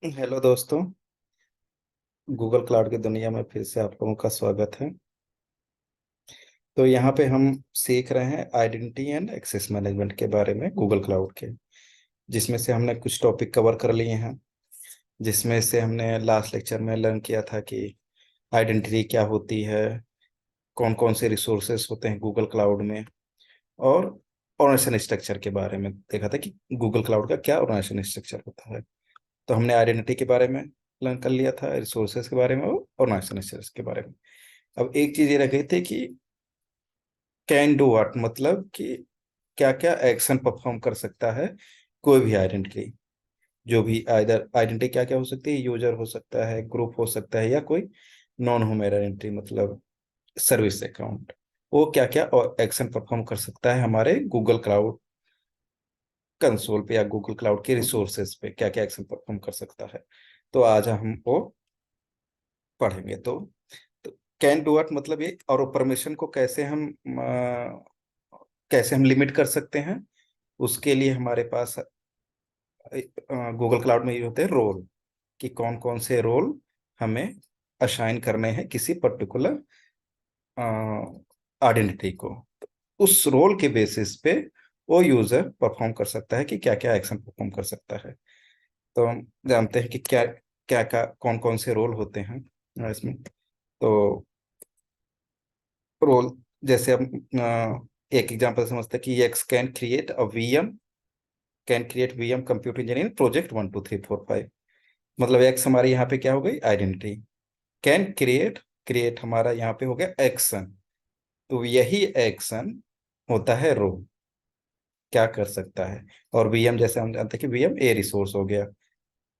Hello दोस्तों। Google cloud की दुनिया में फिर से आप लोगों का स्वागत है। तो यहाँ पे हम सीख रहे हैं आइडेंटिटी एंड एक्सेस मैनेजमेंट के बारे में गूगल क्लाउड के, जिसमें से हमने कुछ टॉपिक कवर कर लिए हैं। जिसमें से हमने लास्ट लेक्चर में लर्न किया था कि आइडेंटिटी क्या होती है, कौन कौन से रिसोर्सेस होते हैं गूगल क्लाउड में, और ऑर्गेनाइजेशन स्ट्रक्चर के बारे में देखा था कि गूगल क्लाउड का क्या ऑर्गेनाइजेशन स्ट्रक्चर होता है। तो हमने आइडेंटिटी के बारे में लर्न कर लिया था, रिसोर्सेज के बारे में और ऑर्गेनाइजेशन स्ट्रक्चर के बारे में। अब एक चीज ये रह गई थी कि कैन डू व्हाट, मतलब कि क्या क्या एक्शन परफॉर्म कर सकता है कोई भी आइडेंटिटी। जो भी आइदर आइडेंटिटी क्या क्या हो सकती है, यूजर हो सकता है, ग्रुप हो सकता है, या कोई नॉन ह्यूमन आइडेंटिटी मतलब सर्विस अकाउंट। वो क्या क्या एक्शन परफॉर्म कर सकता है हमारे गूगल क्लाउड कंसोल पे या गूगल क्लाउड के रिसोर्सेज पे, क्या क्या एक्शन परफॉर्म कर सकता है। तो आज हम वो पढ़ेंगे। तो कैन डू व्हाट मतलब ये, और परमिशन को कैसे हम लिमिट कर सकते हैं। उसके लिए हमारे पास गूगल क्लाउड में ये होते हैं रोल, कि कौन कौन से रोल हमें असाइन करने हैं किसी पर्टिकुलर आइडेंटिटी को। तो उस रोल के बेसिस पे वो यूजर परफॉर्म कर सकता है कि क्या क्या एक्शन परफॉर्म कर सकता है। तो हम जानते हैं कि क्या क्या क्या कौन कौन से रोल होते हैं इसमें। तो रोल, जैसे हम एक एग्जांपल समझते हैं कि x can create a VM, can create VM computer engineering project 1 2 3 4 5। मतलब एक्स हमारी यहाँ पे क्या हो गई, आइडेंटिटी। कैन क्रिएट, क्रिएट हमारा यहाँ पे हो गया एक्शन। तो यही एक्शन होता है रोल, क्या कर सकता है। और वीएम जैसे हम जानते हैं कि वीएम ए रिसोर्स हो गया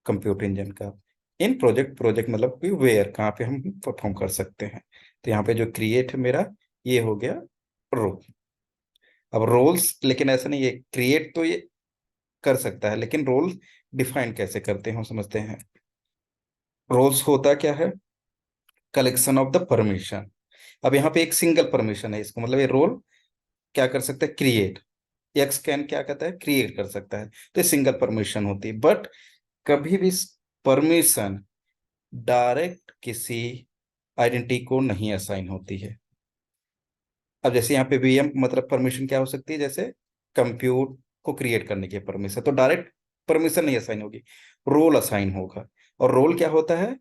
कंप्यूटर इंजन का। इन प्रोजेक्ट, प्रोजेक्ट मतलब कि वेयर कहाँ पे हम परफॉर्म कर सकते हैं। तो यहाँ पे जो क्रिएट है मेरा, ये हो गया रोल। अब रोल्स, लेकिन ऐसा नहीं है, क्रिएट तो ये कर सकता है, लेकिन रोल डिफाइन कैसे करते हैं हम समझते हैं। रोल्स होता क्या है, कलेक्शन ऑफ द परमिशन। अब यहाँ पे एक सिंगल परमिशन है इसको, मतलब ये रोल क्या कर सकता है, क्रिएट। एक्स कैन क्या कहता है, क्रिएट कर सकता है। तो सिंगल परमिशन होती है, बट कभी भी परमिशन डायरेक्ट किसी आइडेंटिटी को नहीं असाइन होती है। अब जैसे यहाँ पे वीएम मतलब परमिशन क्या हो सकती है, जैसे कंप्यूट को क्रिएट करने की परमिशन, तो डायरेक्ट परमिशन नहीं असाइन होगी, रोल असाइन होगा। और रोल क्या होता है,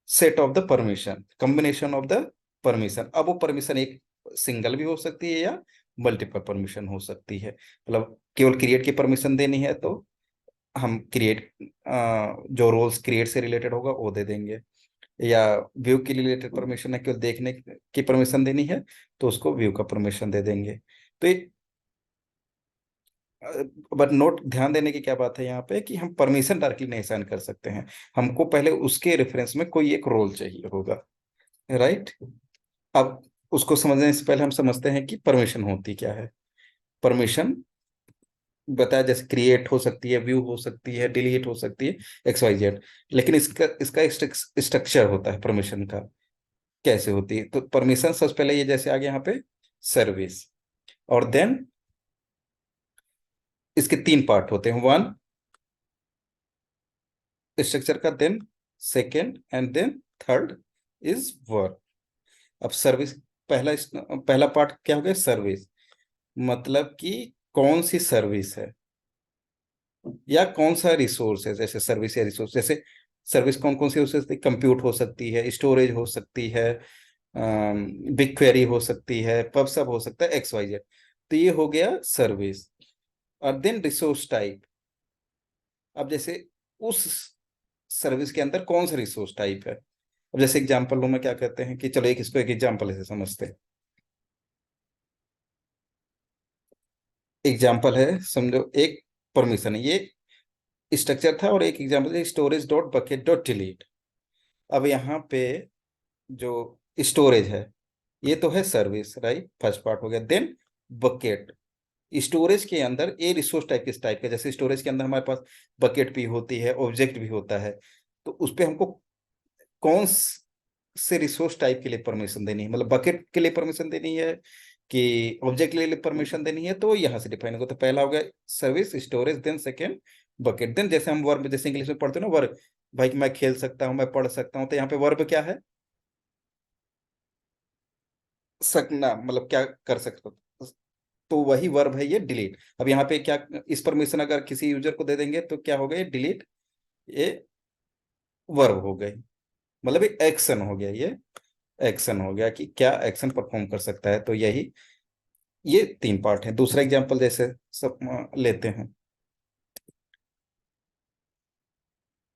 set of the permission, combination of the permission. अब वो परमिशन एक सिंगल भी हो सकती है या मल्टीपल परमिशन हो सकती है। मतलब केवल क्रिएट की परमिशन देनी है तो हम क्रिएट, जो रोल्स क्रिएट से रिलेटेड होगा वो दे देंगे, या व्यू के रिलेटेड परमिशन है, केवल देखने की परमिशन देनी है तो उसको व्यू का परमिशन दे देंगे। तो बट नोट ध्यान देने की क्या बात है यहाँ पे, कि हम परमिशन डायरेक्टली नहीं साइन कर सकते हैं। हमको पहले उसके रेफरेंस में कोई एक रोल चाहिए होगा, राइट। अब उसको समझने से पहले हम समझते हैं कि परमिशन होती क्या है। परमिशन बताया, जैसे क्रिएट हो सकती है, व्यू हो सकती है, डिलीट हो सकती है, एक्स वाई जेड। लेकिन इसका इसका स्ट्रक्चर होता है परमिशन का, कैसे होती है। तो परमिशन सबसे पहले ये जैसे आ गया यहाँ पे सर्विस, और देन इसके तीन पार्ट होते हैं, वन स्ट्रक्चर का, then second, and then third is work. अब सर्विस, पहला पार्ट क्या हो गया, सर्विस। मतलब कि कौन सी सर्विस है या कौन सा रिसोर्स है, जैसे सर्विस या रिसोर्स, जैसे सर्विस कौन कौन सी हो सकती है, कंप्यूट हो सकती है, स्टोरेज हो सकती है, बिग क्वेरी हो सकती है, पब सब हो सकता है, एक्स वाई जेड। तो ये हो गया सर्विस। और देन रिसोर्स टाइप। अब जैसे उस सर्विस के अंदर कौन सा रिसोर्स टाइप है। अब जैसे एग्जांपल लो में क्या कहते हैं कि चलो एक इसको एक एग्जांपल ऐसे समझते हैं। एग्जांपल है, समझो एक परमिशन है, ये स्ट्रक्चर था, और एक एग्जांपल है storage dot bucket dot delete. अब यहाँ पे जो स्टोरेज है, ये तो है सर्विस, राइट, फर्स्ट पार्ट हो गया। देन बकेट, स्टोरेज के अंदर ये रिसोर्स टाइप किस टाइप का, जैसे स्टोरेज के अंदर हमारे पास बकेट भी होती है, ऑब्जेक्ट भी होता है। तो उस पे हमको कौन से रिसोर्स टाइप के लिए परमिशन देनी है, मतलब बकेट के लिए परमिशन देनी है कि ऑब्जेक्ट के लिए परमिशन देनी है, तो यहाँ से डिफाइन होगा। तो पहला हो गया service storage, then second bucket. Then जैसे हम वर्ब, जैसे इंग्लिश में पढ़ते हैं ना वर्ब, भाई कि मैं खेल सकता हूँ, मैं पढ़ सकता हूँ, तो यहाँ पे वर्ब क्या है? सकना, मतलब क्या कर सकते हो, तो वही वर्ब है ये डिलीट। अब यहाँ पे क्या, इस परमिशन अगर किसी यूजर को दे देंगे तो क्या हो गया? ये डिलीट, ये वर्ब हो गई, मतलब ये एक्शन हो गया, ये एक्शन हो गया कि क्या एक्शन परफॉर्म कर सकता है। तो यही, ये तीन पार्ट है। दूसरा एग्जांपल जैसे सब लेते हैं,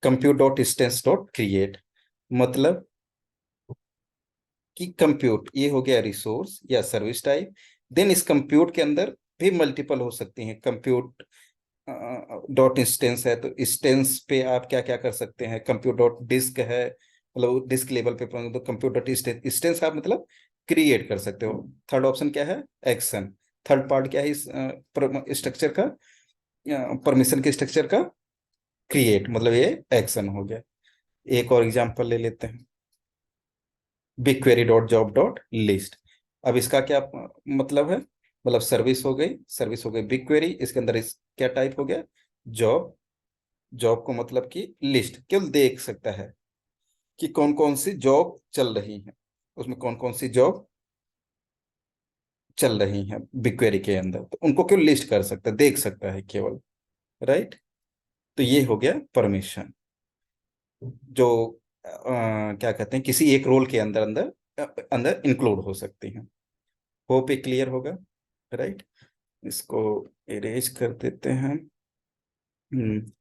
compute dot instance dot create, मतलब कि कंप्यूट ये हो गया रिसोर्स या सर्विस टाइप। देन इस कंप्यूट के अंदर भी मल्टीपल हो सकती हैं। कंप्यूट डॉट इंस्टेंस है, तो इंस्टेंस पे आप क्या क्या कर सकते हैं? कंप्यूट डॉट डिस्क है, मतलब डिस्क लेवल पे, तो कंप्यूट डॉट इंस्टेंस आप मतलब क्रिएट कर सकते हो। थर्ड ऑप्शन क्या है? एक्शन। थर्ड पार्ट क्या है इस स्ट्रक्चर का, परमिशन के स्ट्रक्चर का? क्रिएट, मतलब ये एक्शन हो गया। एक और एग्जांपल ले लेते हैं, big query dot job dot list. अब इसका क्या मतलब है? मतलब सर्विस हो गई, सर्विस हो गई बिग क्वेरी, इसके अंदर इस क्या टाइप हो गया? जॉब। जॉब को मतलब कि लिस्ट, केवल देख सकता है कि कौन कौन सी जॉब चल रही है, उसमें कौन कौन सी जॉब चल रही हैं बिग क्वेरी के अंदर, तो उनको केवल लिस्ट कर सकता है, देख सकता है केवल, राइट। तो ये हो गया परमिशन, जो क्या कहते हैं, किसी एक रोल के अंदर अंदर अंदर इंक्लूड हो सकती हैं। होप ये क्लियर होगा, राइट। इसको इरेज कर देते हैं। हम्म।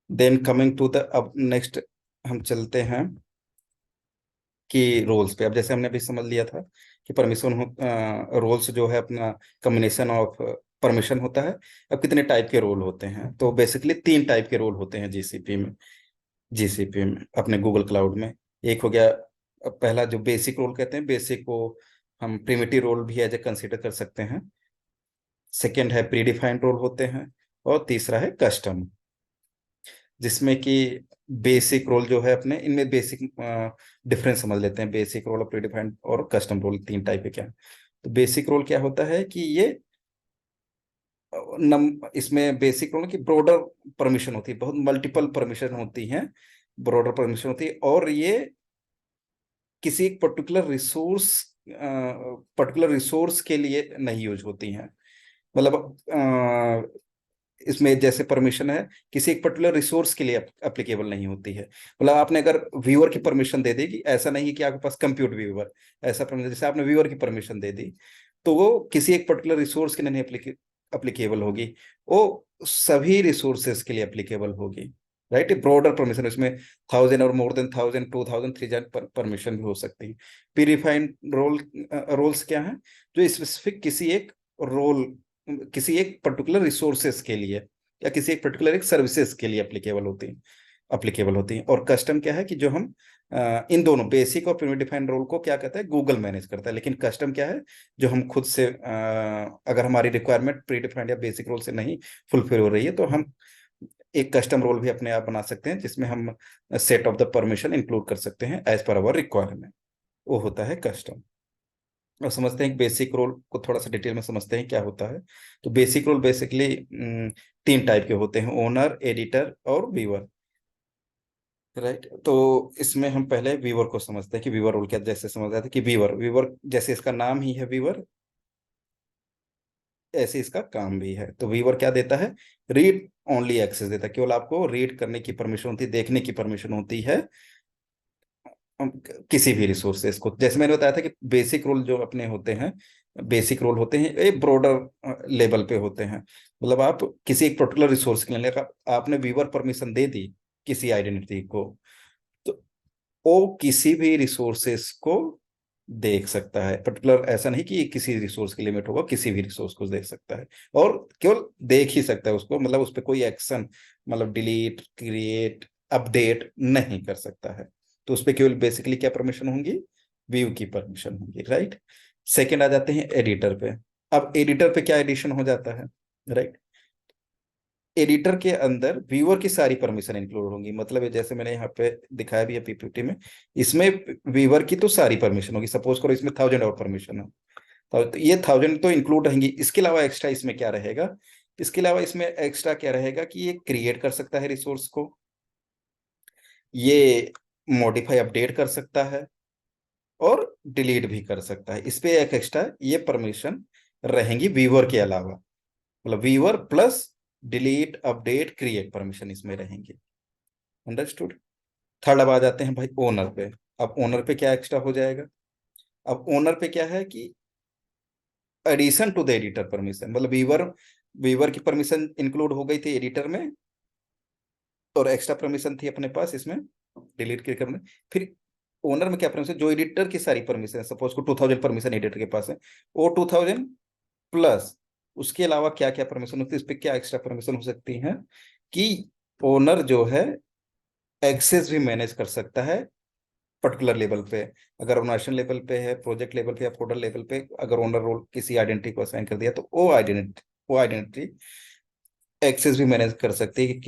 देन कमिंग टू द, अब नेक्स्ट हम चलते हैं कि रोल्स पे। अब जैसे हमने अभी समझ लिया था कि परमिशन हो, रोल्स जो है अपना कम्बिनेशन ऑफ परमिशन होता है। अब कितने टाइप के रोल होते हैं? तो बेसिकली तीन टाइप के रोल होते हैं जीसीपी में। जीसीपी में अपने गूगल क्लाउड में एक हो गया, पहला जो बेसिक रोल कहते हैं, बेसिक को हम प्रिमिटिव रोल भी एज ए कंसिडर कर सकते हैं। सेकंड है प्री डिफाइंड रोल होते हैं, और तीसरा है कस्टम, जिसमें कि बेसिक रोल जो है अपने, इनमें बेसिक डिफरेंस समझ लेते हैं। बेसिक रोल और प्रीडिफाइंड और कस्टम रोल तीन टाइप है क्या। तो बेसिक रोल क्या होता है कि ये इसमें बेसिक रोल की ब्रॉडर परमिशन होती है, बहुत मल्टीपल परमिशन होती हैं, ब्रॉडर परमिशन होती है, और ये किसी एक पर्टिकुलर रिसोर्स के लिए नहीं यूज होती हैं। मतलब इसमें जैसे परमिशन है, किसी एक पर्टिकुलर रिसोर्स के लिए एप्लीकेबल नहीं होती है। मतलब आपने अगर व्यूअर की परमिशन दे दी, कि ऐसा नहीं है कि आपके पास कंप्यूट व्यूअर, ऐसा permission, जैसे आपने व्यूअर की परमिशन दे दी, तो वो किसी एक पर्टिकुलर रिसोर्स के लिए नहीं एप्लीकेबल होगी, वो सभी रिसोर्सेज के लिए एप्लीकेबल होगी, राइट। ब्रॉडर परमिशन, इसमें 1000 और मोर देन 1000, 2000, 3000 परमिशन भी हो सकती है। प्रीडिफाइंड रोल्स क्या है? जो स्पेसिफिक किसी एक रोल, किसी एक पर्टिकुलर रिसोर्सेस के लिए या किसी एक पर्टिकुलर एक सर्विसेज के लिए एप्लीकेबल होती हैं। और कस्टम क्या है कि जो हम इन दोनों बेसिक और प्री डिफाइंड रोल को क्या कहता है, गूगल मैनेज करता है। लेकिन कस्टम क्या है? जो हम खुद से अगर हमारी रिक्वायरमेंट प्री डिफाइंड या बेसिक रोल से नहीं फुलफिल हो रही है, तो हम एक कस्टम रोल भी अपने आप बना सकते हैं, जिसमें हम set of the permission include कर सकते हैं एज पर अवर रिक्वायरमेंट। वो होता है कस्टम। और समझते हैं बेसिक रोल को, थोड़ा सा डिटेल में समझते हैं क्या होता है। तो बेसिक रोल बेसिकली तीन टाइप के होते हैं, ओनर, एडिटर और व्यूअर, राइट। तो इसमें हम पहले व्यूअर को समझते हैं कि व्यूअर रोल क्या, जैसे समझ रहे थे कि व्यूअर व्यूअर जैसे इसका नाम ही है व्यूअर, ऐसे इसका काम भी है। तो व्यूअर क्या देता है? रीड ओनली एक्सेस देता है, केवल आपको रीड करने की परमिशन होती है, देखने की परमिशन होती है किसी भी रिसोर्सेज को। जैसे मैंने बताया था कि बेसिक रोल जो अपने होते हैं, बेसिक रोल होते हैं ये ब्रॉडर लेवल पे होते हैं। मतलब आप किसी एक पर्टिकुलर रिसोर्स के लिए आपने व्यूअर परमिशन दे दी किसी आइडेंटिटी को, तो वो किसी भी रिसोर्सेस को देख सकता है। पर्टिकुलर ऐसा नहीं कि किसी रिसोर्स की लिमिट होगा, किसी भी रिसोर्स को देख सकता है, और केवल देख ही सकता है उसको, मतलब उस पर कोई एक्शन, मतलब डिलीट, क्रिएट, अपडेट नहीं कर सकता है। तो उस पर केवल बेसिकली क्या परमिशन होंगी? व्यू की परमिशन होंगी, राइट। सेकेंड आ जाते हैं एडिटर पे। अब एडिटर पे क्या एडिशन हो जाता है, राइट। एडिटर के अंदर व्यूअर की सारी परमिशन इंक्लूड होंगी, मतलब ये जैसे मैंने यहाँ पे दिखाया भी है पीपीटी में, इसमें व्यूअर की तो सारी परमिशन होगी। सपोज करो इसमें 1000 और परमिशन है, तो ये 1000 तो इंक्लूड रहेंगी। इसके अलावा एक्स्ट्रा इसमें क्या रहेगा, इसके अलावा इसमें एक्स्ट्रा क्या रहेगा कि ये क्रिएट कर सकता है रिसोर्स को, ये मॉडिफाई अपडेट कर सकता है और डिलीट भी कर सकता है। इस पे एक एक्स्ट्रा ये परमिशन रहेंगी व्यूअर के अलावा, मतलब viewer plus delete update create permission इसमें रहेंगी। अंडरस्टूड। थर्ड अब आ जाते हैं भाई ओनर पे। अब ओनर पे क्या एक्स्ट्रा हो जाएगा, अब ओनर पे क्या है कि addition to the editor permission, मतलब व्यूअर व्यूअर की परमिशन इंक्लूड हो गई थी एडिटर में और एक्स्ट्रा परमिशन थी अपने पास इसमें डिलीट के करने। फिर ओनर में क्या परमिशन, जो एडिटर की सारी परमिशन, सपोज को 2000 परमिशन एडिटर के पास है, वो 2000 प्लस उसके अलावा क्या क्या परमिशन होती है, इस पे क्या एक्स्ट्रा परमिशन हो सकती है कि ओनर जो है एक्सेस भी मैनेज कर सकता है पर्टिकुलर लेवल पे। अगर ऑर्गेनाइजेशन लेवल पे है, प्रोजेक्ट लेवल पे या प्रोडक्ट लेवल पे, अगर ओनर रोल किसी आइडेंटिटी को असाइन कर दिया तो वो आइडेंटिटी एक्सेस भी मैनेज कर सकती है कि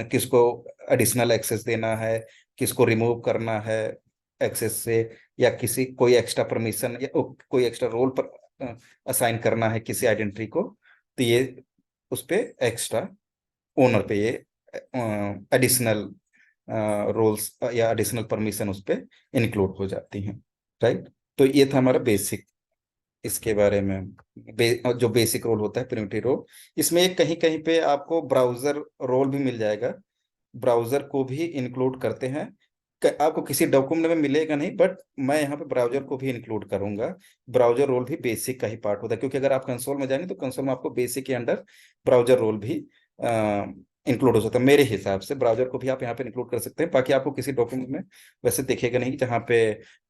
किसको एडिशनल एक्सेस देना है, किसको रिमूव करना है एक्सेस से, या किसी कोई एक्स्ट्रा परमिशन या कोई एक्स्ट्रा रोल पर असाइन करना है किसी आइडेंटिटी को। तो ये उस पे एक्स्ट्रा ओनर पे ये एडिशनल रोल्स या एडिशनल परमिशन उस पे इंक्लूड हो जाती हैं। राइट। तो ये था हमारा बेसिक इसके बारे में। जो बेसिक रोल होता है प्रिमिटिव रोल, इसमें एक कहीं कहीं पे आपको ब्राउजर रोल भी मिल जाएगा, ब्राउजर को भी इंक्लूड करते हैं। आपको किसी डॉक्यूमेंट में मिलेगा नहीं, बट मैं यहाँ पे ब्राउजर को भी इंक्लूड करूंगा। ब्राउजर रोल भी बेसिक का ही पार्ट होता है, क्योंकि अगर आप कंसोल में जाएंगे तो कंसोल में आपको बेसिक के अंडर ब्राउजर रोल भी इंक्लूड हो सकता है। मेरे हिसाब से ब्राउजर को भी आप यहाँ पे इंक्लूड कर सकते हैं, बाकी आपको किसी डॉक्यूमेंट में वैसे दिखेगा नहीं जहाँ पे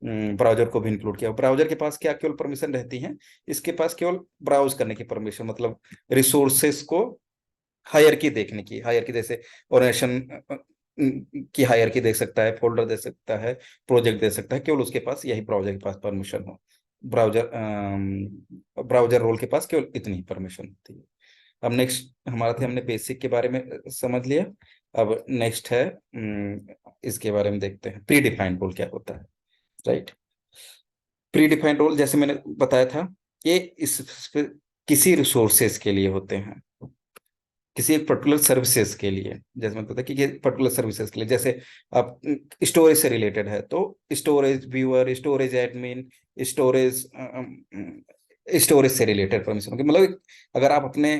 ब्राउजर को भी इंक्लूड किया। ब्राउजर के पास क्या केवल परमिशन रहती है, इसके पास केवल ब्राउज करने की परमिशन, मतलब रिसोर्सेस को हायर की देखने की, हायर की जैसे ऑर्गेनाइजेशन की हायर की देख सकता है, फोल्डर दे सकता है, प्रोजेक्ट दे सकता है, केवल उसके पास यही ब्राउजर के पास परमिशन हो। ब्राउजर ब्राउजर रोल के पास केवल इतनी ही परमिशन होती है। अब नेक्स्ट हमारा थे, हमने बेसिक के बारे में समझ लिया। अब नेक्स्ट है इसके बारे में देखते हैं प्री डिफाइंड रोल क्या होता है। राइट। प्री डिफाइंड रोल जैसे मैंने बताया था, ये किसी रिसोर्सेज के लिए होते हैं, किसी एक पर्टिकुलर सर्विसेज के लिए। जैसे मैंने बताया कि ये पर्टिकुलर सर्विसेज के लिए, जैसे आप स्टोरेज से रिलेटेड है तो storage viewer, storage admin, storage storage से रिलेटेड परमिशन होगी। मतलब अगर आप अपने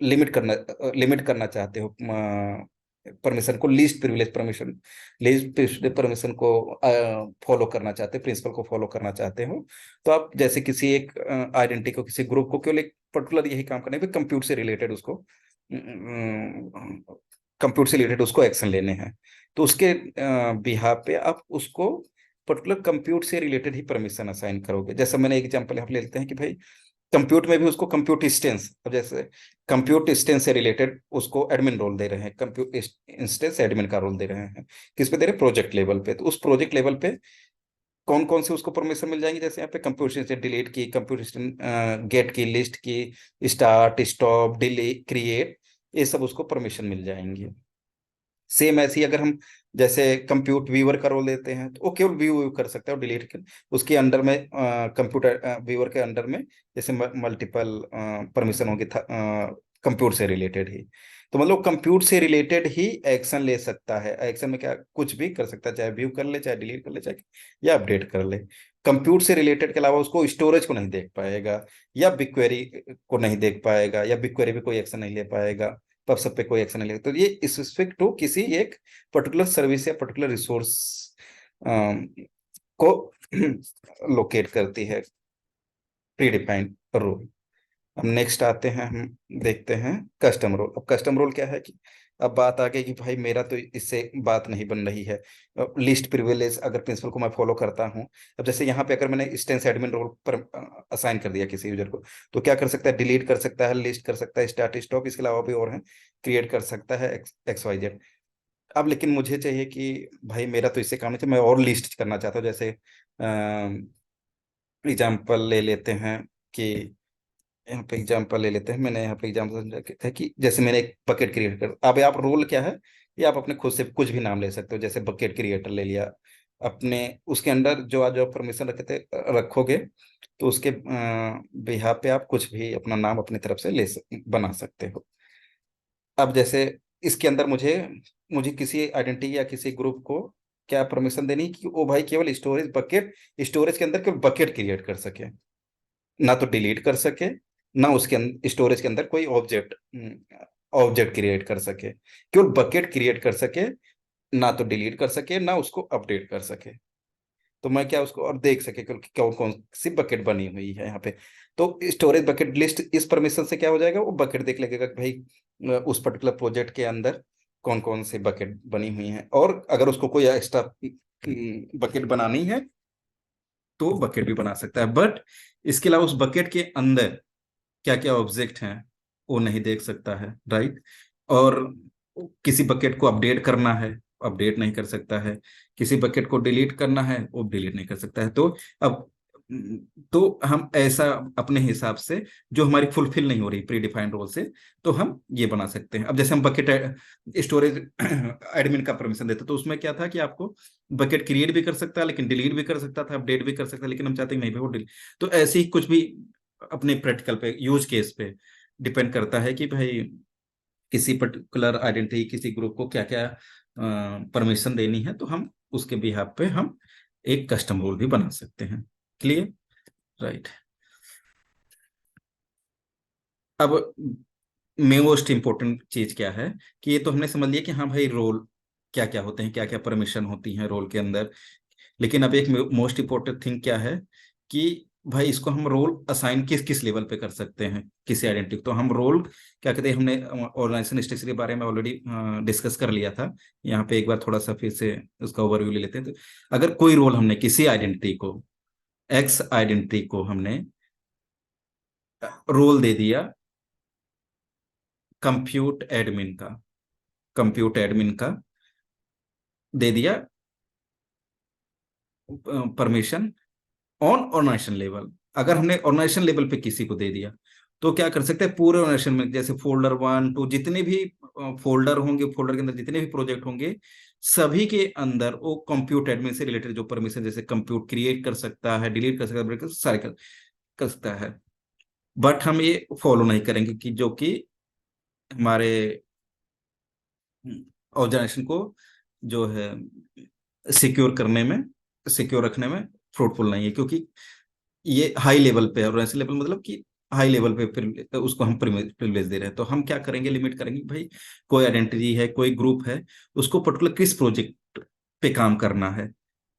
लिमिट करना चाहते हो परमिशन को, least privilege permission, least permission को फॉलो करना चाहते हो, प्रिंसिपल को फॉलो करना चाहते हो, तो आप जैसे किसी एक आइडेंटिटी को, किसी ग्रुप को केवल एक पर्टिकुलर यही काम करना है, कंप्यूटर से रिलेटेड उसको कंप्यूटर से रिलेटेड उसको एक्शन लेने हैं, तो उसके बिहाफ पे आप उसको पर्टिकुलर कंप्यूटर से रिलेटेड ही परमिशन असाइन करोगे। जैसे मैंने एग्जांपल यहाँ पे ले लेते हैं कि भाई कंप्यूट में भी उसको कंप्यूट इंस्टेंस, अब जैसे कंप्यूट इंस्टेंस से रिलेटेड उसको एडमिन रोल दे रहे हैं, कंप्यूट इंस्टेंस एडमिन का रोल दे रहे हैं, किस पे दे रहे हैं, प्रोजेक्ट लेवल पे। तो उस प्रोजेक्ट लेवल पे कौन कौन से उसको परमिशन मिल जाएंगे, जैसे यहाँ पे कंप्यूटर से डिलीट की, कंप्यूटर गेट की, लिस्ट की, स्टार्ट स्टॉप डिलीट क्रिएट, ये सब उसको परमिशन मिल जाएंगी। सेम ऐसी अगर हम जैसे कंप्यूट व्यूअर का रोल देते हैं तो वो केवल व्यू कर सकता है और डिलीट कर, उसके अंडर में कंप्यूटर व्यूअर के अंडर में जैसे मल्टीपल परमिशन होंगे कंप्यूटर से रिलेटेड ही। तो मतलब कंप्यूटर से रिलेटेड ही एक्शन ले सकता है। एक्शन में क्या कुछ भी कर सकता है, चाहे व्यू कर ले, चाहे डिलीट कर ले, चाहे या अपडेट कर ले। कंप्यूटर से रिलेटेड के अलावा उसको स्टोरेज को नहीं देख पाएगा, या बिग क्वेरी को नहीं देख पाएगा, या बिग क्वेरी पे कोई एक्शन नहीं ले पाएगा, पब पे कोई एक्शन नहीं लेगा। तो ये स्पेसिफिक टू किसी एक पर्टिकुलर सर्विस या पर्टिकुलर रिसोर्स को लोकेट करती है प्री डिफाइंड रोल। अब नेक्स्ट आते हैं, हम देखते हैं कस्टम रोल। अब कस्टम रोल क्या है कि अब बात आ गई कि भाई मेरा तो इससे बात नहीं बन रही है, लिस्ट प्रिविलेज अगर प्रिंसिपल को मैं फॉलो करता हूँ। अब जैसे यहाँ पे अगर मैंने इंस्टेंस एडमिन रोल पर असाइन कर दिया किसी यूजर को, तो क्या कर सकता है, डिलीट कर सकता है, लिस्ट कर सकता है, स्टार्ट स्टॉप, इसके अलावा भी और है, क्रिएट कर सकता है एक्स वाई जेड। अब लेकिन मुझे चाहिए कि भाई मेरा तो इससे काम नहीं चाहिए, मैं और लिस्ट करना चाहता हूँ। जैसे एग्जाम्पल ले लेते हैं कि यहाँ पे एग्जांपल ले लेते हैं, मैंने यहाँ पे एग्जांपल समझा के था कि जैसे मैंने एक बकेट क्रिएट कर, अब आप रोल क्या है, ये आप अपने खुद से कुछ भी नाम ले सकते हो, जैसे बकेट क्रिएटर ले लिया अपने, उसके अंदर जो आज जो परमिशन रखे थे रखोगे, तो उसके बिहाफ पे आप कुछ भी अपना नाम अपनी तरफ से बना सकते हो। अब जैसे इसके अंदर मुझे मुझे किसी आइडेंटिटी या किसी ग्रुप को क्या परमिशन देनी कि वो भाई केवल स्टोरेज के अंदर केवल बकेट क्रिएट कर सके, ना तो डिलीट कर सके, ना उसके अंदर स्टोरेज के अंदर कोई ऑब्जेक्ट क्रिएट कर सके, केवल बकेट क्रिएट कर सके, ना तो डिलीट कर सके ना उसको अपडेट कर सके। तो मैं क्या उसको और देख सके क्योंकि कौन कौन सी बकेट बनी हुई है यहाँ पे। तो स्टोरेज बकेट लिस्ट इस परमिशन से क्या हो जाएगा, वो बकेट देख लगेगा कि भाई उस पर्टिकुलर प्रोजेक्ट के अंदर कौन कौन सी बकेट बनी हुई है, और अगर उसको कोई एक्स्ट्रा बकेट बनानी है तो बकेट भी बना सकता है। बट इसके अलावा उस बकेट के अंदर क्या क्या ऑब्जेक्ट हैं वो नहीं देख सकता है, राइट। और किसी बकेट को अपडेट करना है, अपडेट नहीं कर सकता है। किसी बकेट को डिलीट करना है, वो डिलीट नहीं कर सकता है। तो अब तो हम ऐसा अपने हिसाब से जो हमारी फुलफिल नहीं हो रही प्री डिफाइंड रोल से, तो हम ये बना सकते हैं। अब जैसे हम बकेट स्टोरेज एडमिन का परमिशन देते तो उसमें क्या था कि आपको बकेट क्रिएट भी कर सकता है, लेकिन डिलीट भी कर सकता था, अपडेट भी कर सकता है, लेकिन हम चाहते हैं नहीं भाई वो डिलीट। तो ऐसे ही कुछ भी अपने प्रैक्टिकल पे यूज केस पे डिपेंड करता है कि भाई किसी पर्टिकुलर आइडेंटिटी किसी ग्रुप को क्या क्या परमिशन देनी है, तो हम उसके बिहाफ पे हम एक कस्टम रूल भी बना सकते हैं। Clear, right. अब मोस्ट इंपॉर्टेंट चीज क्या है कि ये तो हमने समझ लिया कि हाँ भाई रोल क्या क्या होते हैं, क्या क्या परमिशन होती हैं रोल के अंदर। लेकिन अब एक मोस्ट इंपॉर्टेंट थिंग क्या है कि भाई इसको हम रोल असाइन किस किस लेवल पे कर सकते हैं किसी आइडेंटिटी। तो हम रोल क्या कहते हैं, हमने ऑर्गेनाइजेशन स्ट्रक्चर के बारे में ऑलरेडी डिस्कस कर लिया था। यहाँ पे एक बार थोड़ा सा फिर से उसका ओवरव्यू ले लेते हैं। तो अगर कोई रोल हमने किसी आइडेंटिटी को, एक्स आइडेंटिटी को हमने रोल दे दिया कंप्यूट एडमिन का, कंप्यूट एडमिन का दे दिया परमिशन ऑन ऑर्गेनाइजेशन लेवल। अगर हमने ऑर्गेनाइजेशन लेवल पे किसी को दे दिया तो क्या कर सकते हैं, पूरे ऑर्गेनाइजेशन में जैसे फोल्डर 1 2 जितने भी फोल्डर होंगे, फोल्डर के अंदर जितने भी प्रोजेक्ट होंगे, सभी के अंदर वो कंप्यूट एडमिन से रिलेटेड जो परमिशन, जैसे कंप्यूट क्रिएट कर सकता है, डिलीट कर सकता है, break सारे कर सकता है। बट हम ये फॉलो नहीं करेंगे कि जो कि हमारे ऑर्गेनाइजेशन को जो है सिक्योर करने में, सिक्योर रखने में फ्रूटफुल नहीं है, क्योंकि ये हाई लेवल पे है। और ऐसे लेवल मतलब कि हाई लेवल पे फिर उसको हम प्रिविलेज दे रहे हैं। तो हम क्या करेंगे, लिमिट करेंगे भाई कोई आइडेंटिटी है, कोई ग्रुप है, उसको पर्टिकुलर किस प्रोजेक्ट पे काम करना है,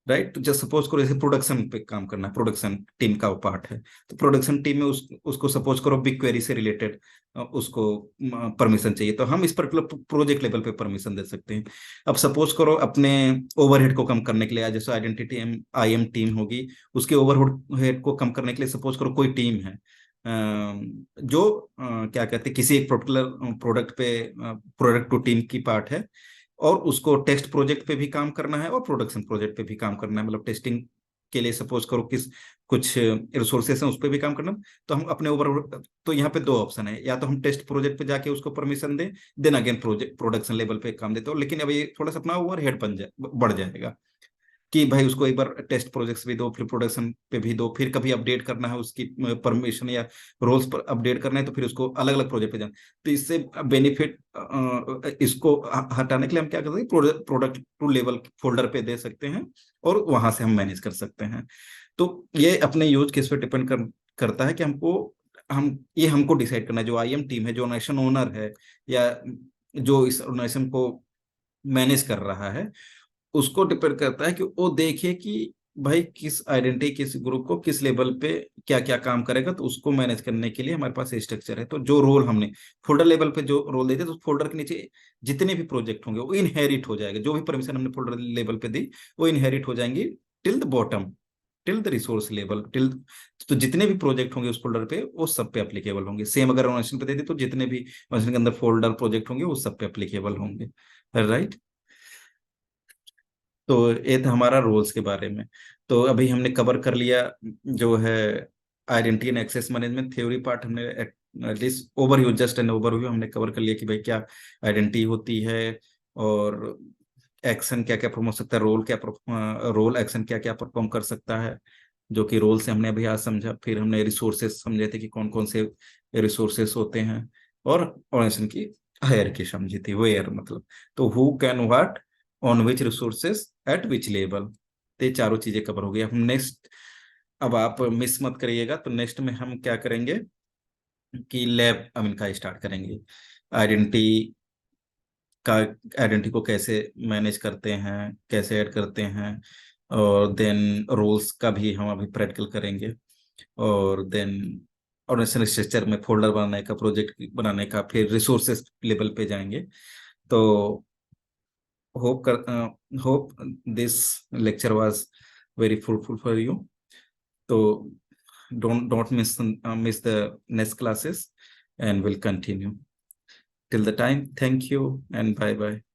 राइट। तो जस्ट सपोज करो जैसे प्रोडक्शन पे काम करना है, प्रोडक्शन टीम का वो पार्ट है, तो प्रोडक्शन टीम में उसको सपोज करो बिग क्वेरी से रिलेटेड उसको परमिशन चाहिए, तो हम इस पर्टिकुलर प्रोजेक्ट लेवल पे परमिशन दे सकते हैं। अब सपोज करो अपने ओवरहेड को कम करने के लिए, जैसे आइडेंटिटी आई एम टीम होगी, उसके ओवरहेड को कम करने के लिए सपोज करो कोई टीम है जो क्या कहते हैं किसी एक पर्टिकुलर प्रोडक्ट पे, प्रोडक्ट टू टीम की पार्ट है, और उसको टेस्ट प्रोजेक्ट पे भी काम करना है और प्रोडक्शन प्रोजेक्ट पे भी काम करना है। मतलब टेस्टिंग के लिए सपोज करो कुछ रिसोर्सेस हैं उस पर भी काम करना। तो हम अपने ओवर, तो यहाँ पे दो ऑप्शन है, या तो हम टेस्ट प्रोजेक्ट पे जाके उसको परमिशन दें, then again project production level पे काम देते हो। लेकिन अब ये थोड़ा सा अपना ओवर हेड बढ़ जाएगा कि भाई उसको एक बार टेस्ट प्रोजेक्ट्स भी दो, फिर प्रोडक्शन पे भी दो, फिर कभी अपडेट करना है उसकी परमिशन या रोल्स पर अपडेट करना है, तो फिर उसको अलग अलग प्रोजेक्ट पे जाना। तो इससे बेनिफिट, इसको हटाने के लिए हम क्या करते हैं, प्रोडक्ट टू लेवल फोल्डर पे दे सकते हैं और वहां से हम मैनेज कर सकते हैं। तो ये अपने यूज केस पे डिपेंड करता है कि हमको डिसाइड करना है, जो आईएम टीम है, जो ऑर्गेनाइजेशन ओनर है, या जो इस ऑर्गेनाइजेशन को मैनेज कर रहा है, उसको डिपेंड करता है कि वो देखे कि भाई किस आइडेंटिटी किस ग्रुप को किस लेवल पे क्या क्या काम करेगा। तो उसको मैनेज करने के लिए हमारे पास स्ट्रक्चर है। तो जो रोल हमने फोल्डर लेवल पे जो रोल देते, तो फोल्डर के नीचे जितने भी प्रोजेक्ट होंगे वो इनहेरिट हो जाएगा, जो भी परमिशन हमने फोल्डर लेवल पे दी वो इनहेरिट हो जाएंगी till the bottom, till the resource level, till. तो जितने भी प्रोजेक्ट होंगे उस फोल्डर पे वो सब पे एप्लीकेबल होंगे। सेम अगर ऑर्गेनाइजेशन पे दे दी तो जितने भी ऑर्गेनाइजेशन के अंदर फोल्डर प्रोजेक्ट होंगे वो सब पे एप्लीकेबल होंगे, राइट। तो ये था हमारा रोल्स के बारे में। तो अभी हमने कवर कर लिया जो है identity and access management theory part. हमने at least overview, just an overview हमने कवर कर लिया कि भाई क्या आइडेंटिटी होती है, और एक्शन क्या क्या परफॉर्म हो सकता है, रोल एक्शन क्या क्या परफॉर्म कर सकता है, जो कि रोल से हमने अभी आज समझा। फिर हमने रिसोर्सेस समझे थे कि कौन कौन से रिसोर्सेस होते हैं, और ऑर्गेनाइजेशन की हायरार्की समझी थी, वेयर मतलब। तो who can what, on which resources, eight which level, तो ये चारों चीजें कवर हो गई। हम नेक्स्ट, अब आप मिस मत करिएगा, तो नेक्स्ट में हम क्या करेंगे कि लैब अब इनका स्टार्ट करेंगे। आइडेंटिटी का, आइडेंटिटी को कैसे मैनेज करते हैं, कैसे ऐड करते हैं, और देन रोल्स का भी हम अभी प्रैक्टिकल करेंगे। और देन ऑर्गेनाइजेशन स्ट्रक्चर में फोल्डर बनाने का, प्रोजेक्ट बनाने का, फिर रिसोर्सेस लेवल पे जाएंगे। तो hope this lecture was very fruitful for you. तो don't miss the next classes, and we'll continue. Till the time, thank you and bye bye.